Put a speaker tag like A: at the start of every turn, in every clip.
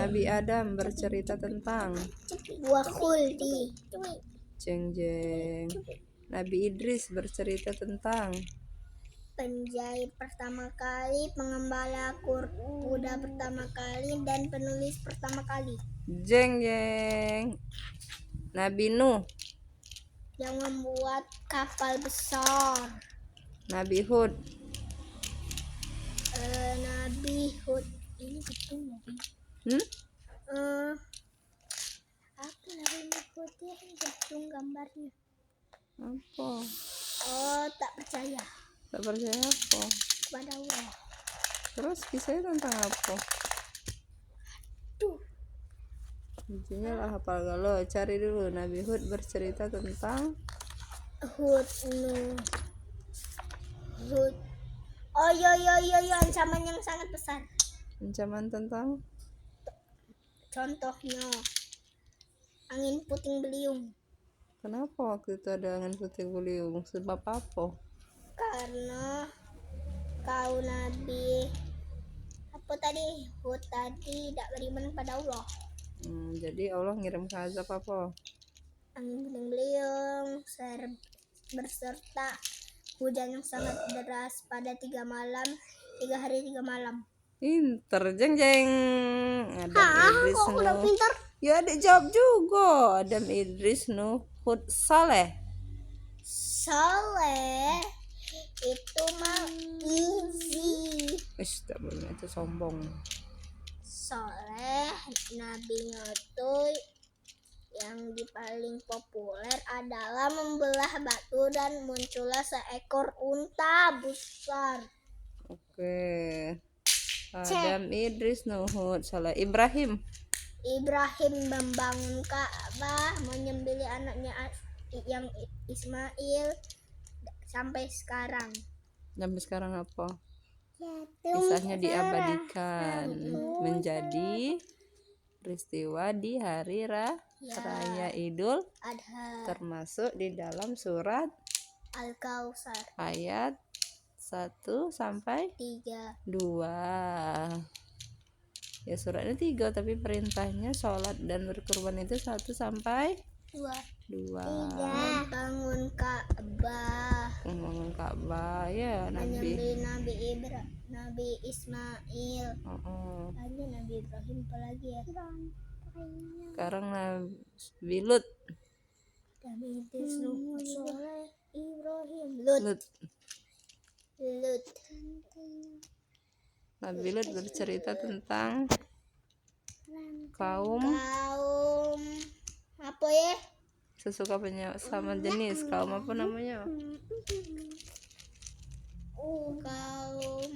A: Nabi Adam bercerita tentang
B: buah khuldi.
A: jeng jeng. Nabi Idris bercerita tentang
B: Penjahit pertama kali, pengembala kuda pertama kali, dan penulis pertama kali.
A: jeng jeng. Nabi Nuh,
B: Yang membuat kapal besar.
A: Nabi Hud,
B: Nabi Hud. Ini betul Nabi. Apa Nabi Hud ya? Betul gambarnya.
A: apa?
B: Oh, tak percaya
A: Tak percaya apa?
B: kepada Allah.
A: Terus kisahnya tentang apa?
B: Tuh.
A: Intinya lah hafal galau. Cari dulu. Nabi Hud bercerita tentang
B: Hud. Oh iya, ancaman yang sangat besar.
A: ancaman tentang
B: Contohnya angin puting beliung.
A: kenapa waktu itu ada angin puting beliung? Sebab apa?
B: Karena kau Nabi apa tadi? Hud tadi tidak beriman pada Allah.
A: Jadi Allah ngirim ke azab apa?
B: Angin puting beliung berserta hujan yang sangat deras pada 3 hari 3 malam.
A: Pinter jeng jeng. Adam Idris
B: Kok udah
A: Nuh.
B: pintar?
A: Ya ada jawab juga. Adam Idris Nuh Hud Saleh.
B: Soleh itu mah easy.
A: Tak boleh itu sombong.
B: Soleh nabinya itu yang paling populer adalah membelah batu dan muncullah seekor unta besar.
A: Oke. Adam Idris Nuh Hud Saleh. Ibrahim
B: Membangun Ka'bah, menyembelih anaknya yang Ismail sampai sekarang.
A: Sampai sekarang apa? Kisahnya diabadikan menjadi peristiwa di hari raya Idul
B: Adha,
A: termasuk di dalam surat
B: Al-Kautsar
A: ayat 1 sampai
B: 3.
A: 2. Ya suratnya 3 tapi perintahnya sholat dan berkurban itu 1 sampai 2.
B: Membangun Ka'bah,
A: Membangun Ka'bah ya Nabi.
B: menyembelih Nabi Ismail. Ada Nabi Ibrahim apalagi ya?
A: Sekarang Nabi Lut.
B: Nabi Idris Nuh Soleh Ibrahim Lut.
A: Nabi Lut bercerita tentang kaum
B: apa ya?
A: sesuka sama jenis. Kaum apa namanya?
B: Kaum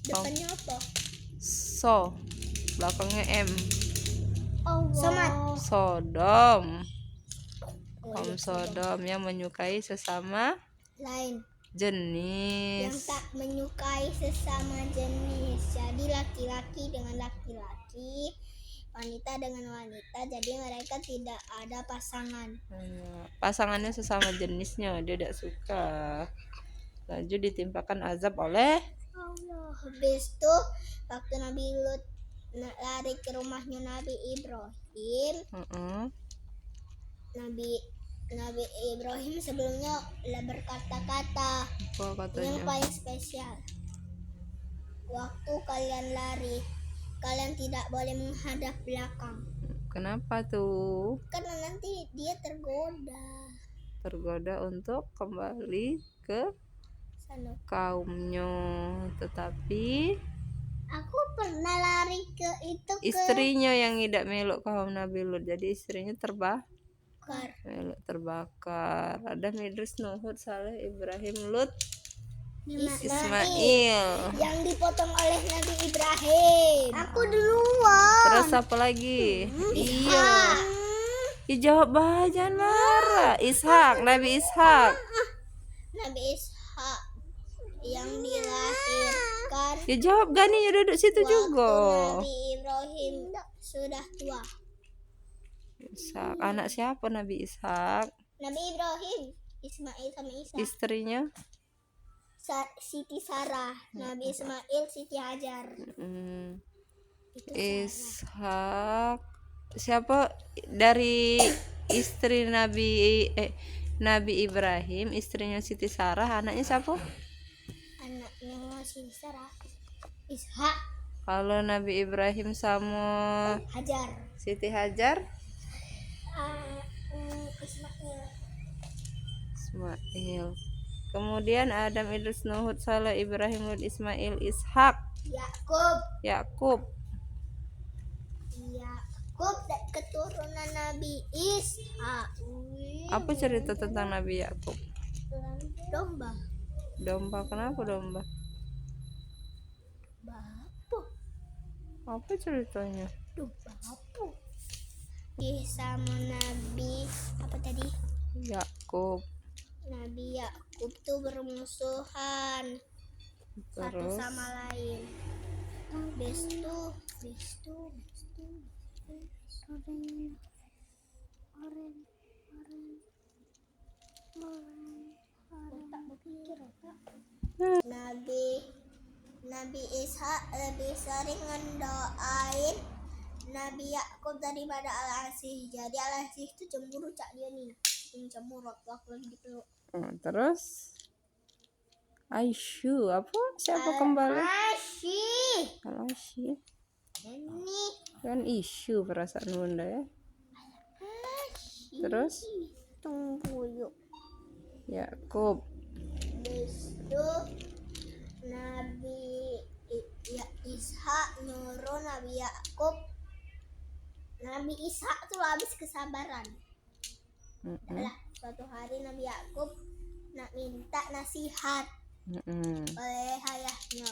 B: depannya apa?
A: So belakangnya M.
B: Somad.
A: Sodom. Kaum Sodom yang menyukai sesama
B: Lain.
A: jenis.
B: Yang tak menyukai sesama jenis. Jadi laki-laki dengan laki-laki, wanita dengan wanita. Jadi mereka tidak ada pasangan.
A: Pasangannya sesama jenisnya dia tidak suka. Lanjut ditimpakan azab oleh
B: Allah. Habis itu waktu Nabi Lut lari ke rumahnya Nabi Ibrahim. Nabi Ibrahim sebelumnya berkata-kata.
A: Apa katanya?
B: Yang paling spesial. Waktu kalian lari, kalian tidak boleh menghadap belakang.
A: Kenapa tuh?
B: Karena nanti dia tergoda
A: Untuk kembali ke
B: sana.
A: Kaumnya. Tetapi
B: Aku pernah lari ke itu
A: istrinya yang tidak melok kaum Nabi Lut. Jadi istrinya terbakar. Adam Idris Nuh Hud Saleh Ibrahim Lut Ismail
B: yang dipotong oleh Nabi Ibrahim. Aku duluan.
A: Terus apa lagi? Iya. Dijawab bah, jangan marah. Nabi Ishak
B: yang dilahirkan.
A: Ya jawab Gani, duduk situ juga.
B: Nabi Ibrahim sudah tua.
A: Ishak, anak siapa Nabi Ishak?
B: Nabi Ibrahim, Ismail sama Ishak.
A: Istrinya
B: Siti Sarah, Nabi Ismail Siti Hajar. Itu Sarah.
A: Ishak. Siapa dari istri Nabi Ibrahim, istrinya Siti Sarah, anaknya siapa?
B: Anaknya si Sarah. Ishak.
A: Kalau Nabi Ibrahim sama
B: Hajar.
A: Siti Hajar,
B: Ismail.
A: Ismail. Kemudian Adam, Idris, Nuh, Hud, Saleh, Ibrahim, Lut, Ismail, Ishak,
B: Yakub.
A: Yakub.
B: Yakub keturunan Nabi Ishak.
A: Apa cerita tentang Nabi Yakub?
B: Domba.
A: Domba, kenapa domba?
B: Bapu.
A: Apa ceritanya?
B: Bapu. Sama Nabi apa tadi?
A: Yakub.
B: Nabi Yakub tuh bermusuhan satu
A: Terus
B: sama lain. Bestu. Nabi Ishak lebih sering ngedoain Nabi Yakub daripada Al-Asih. Jadi Al-Asih itu cemburu cak dia nih. Cemburu waktu lagi dipeluk.
A: terus Aisyu, apa? Siapa kembali? Al-Asy.
B: Ini
A: Kan isu perasaan bunda ya. Terus
B: tunggu yuk.
A: Yakub.
B: Bestu Nabi Ishak nyuruh Nabi Yakub. Nabi Ishak tuh habis kesabaran. Lah, suatu hari Nabi Yakub nak minta nasihat oleh ayahnya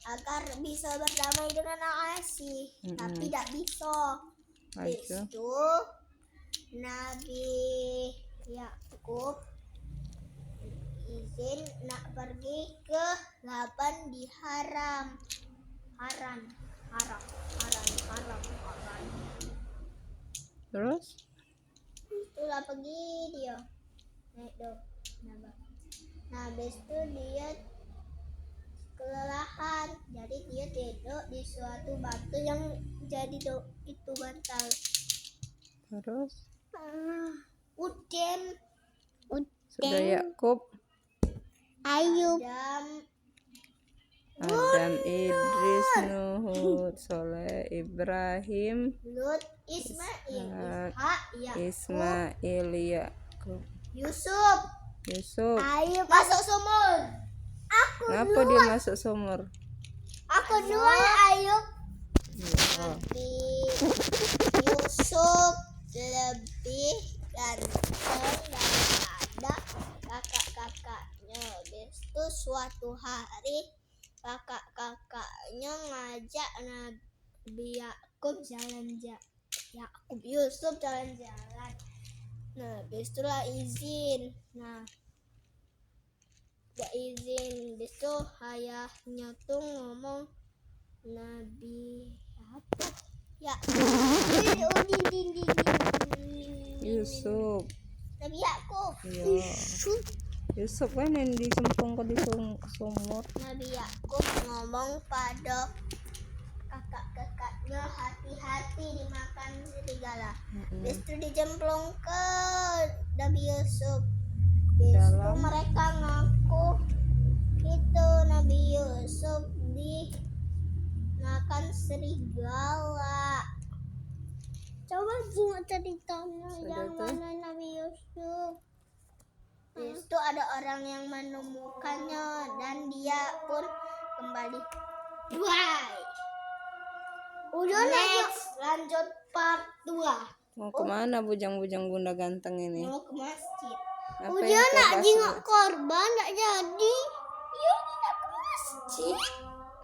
B: agar bisa berdamai dengan Al-Asy, tapi tidak bisa. Itu Nabi Yakub izin nak pergi ke Laban di haram.
A: Terus
B: Itulah pergi dia naik do. Nah, habis itu dia kelelahan, jadi dia tidur di suatu batu yang jadi itu bantal.
A: terus
B: Udin
A: sudah Yakub,
B: Ayub
A: Adam, Idris, Nuh, Hud, Saleh, Ibrahim,
B: Lut, Ismail, Ishak,
A: Ismail, Yakub,
B: Yusuf. Ayub masuk sumur.
A: Kenapa dia masuk sumur?
B: Aku duluan Ayub. Tapi Yusuf lebih ganteng daripada kakak-kakaknya. Bestu suatu hari kakak-kakaknya ngajak Nabi Yakub Yusuf jalan-jalan. Nah, bestulah izin. Nah, gak izin. Bestu ayahnya tuh ngomong Nabi apa? Ya.
A: Yusuf.
B: Nabi Yakub.
A: Iya. Yusuf kan yang disempung ke di sumur.
B: Nabi Yakub ngomong pada kakak-kakaknya, hati-hati dimakan serigala. Bestu dijemplung ke Nabi Yusuf. Bestu mereka ngaku itu Nabi Yusuf dimakan serigala. Coba cuma ceritanya yang mana Nabi Yusuf. Itu ada orang yang menemukannya dan dia pun kembali. Bye. Udah next, lanjut part 2.
A: Mau kemana bujang-bujang bunda ganteng ini?
B: Mau ke masjid.
A: Apa
B: Udah
A: yang
B: nak
A: kau
B: jenguk
A: bahas?
B: korban nak jadi. Yuk nak ke masjid.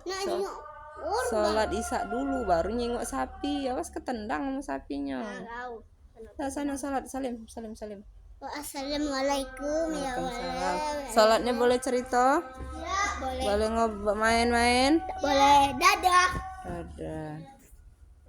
B: Nak jenguk korban.
A: Sholat isya dulu baru nyengok sapi. Awas ketendang sama sapinya.
B: Tahu.
A: Sana sholat salim.
B: Assalamualaikum ya
A: Waalaikumsalam.
B: Allah.
A: Sholatnya boleh cerita?
B: Ya, boleh.
A: Boleh main-main?
B: Boleh. Dadah.
A: Ada.